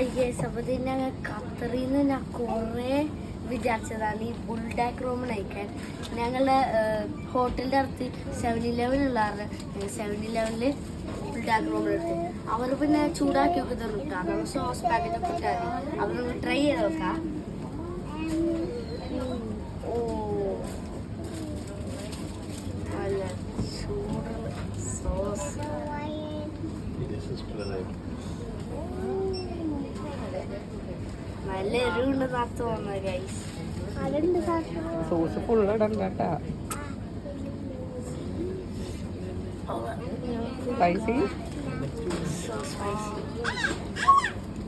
അപ്പോൾ ഞങ്ങൾ ഖത്തറിൽ നിന്ന് ഞാൻ കുറേ വിചാരിച്ചതാണ് ഈ ബുൾഡാക്ക് റൂം നയിക്കാൻ. ഞങ്ങളുടെ ഹോട്ടലിൻ്റെ അടുത്ത് 7-Eleven ഉള്ളതാണ്. 7-Elevenൽ ബുൾഡാക്ക് റൂമിലെടുത്ത് അവർ പിന്നെ ചൂടാക്കി ഒക്കെ തന്നിട്ടാണ്. നമ്മൾ സോസ് പാക്കറ്റൊക്കെ ഇട്ടാൽ അവർ നമുക്ക് ട്രൈ ചെയ്ത് നോക്കാം. ഓ നല്ല ചൂടുള്ള സോസ്. നല്ല എരിവുണ്ട് താത്ത വന്നത് ഗൈസ്. സോസ് ഫുള്ള് ഇടണ്ട. Spicy so spicy.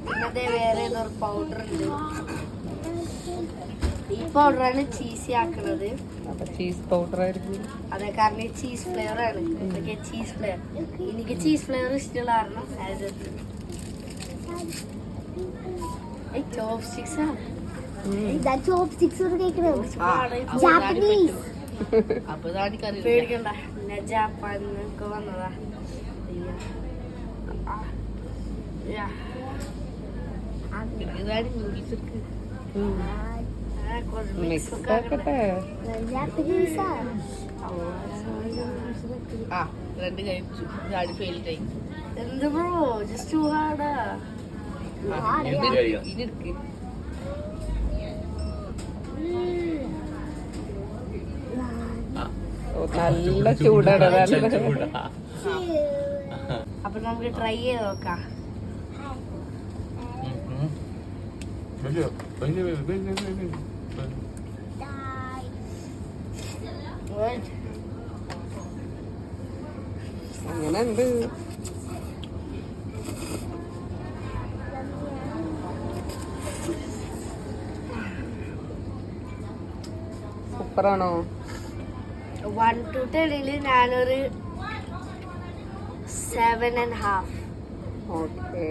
പിന്നെ വേറെ ഏതൊരു പൗഡർ ഉണ്ട്. ഈ പൗഡറാണ് ചീസി ആക്കണത്. ചീസ് പൗഡർ ആയിരിക്കും. അതെ, കാരണം ചീസ് ഫ്ലേവർ ആണ്. ഇതൊക്കെ ചീസ് ഫ്ലേവർ. എനിക്ക് ചീസ് ഫ്ലേവർ ഇഷ്ടമുള്ള കാരണം ചോപ്സ്റ്റിക്സ് പേടിക്കണ്ട. ജാപ്പാനൊക്കെ വന്നതാ. മിക്സ് ആക്കട്ടെ. എന്ത് ബ്രോ, ജസ്റ്റ് ടു ഹാർഡാ. നല്ല ചൂടാണ്. അപ്പൊ നമുക്ക് ട്രൈ ചെയ്ത് നോക്കാം. അങ്ങനെ ഉണ്ട്. സൂപ്പറാണോ? 1 to 10 ഞാനൊരു 7.5. ഓക്കെ.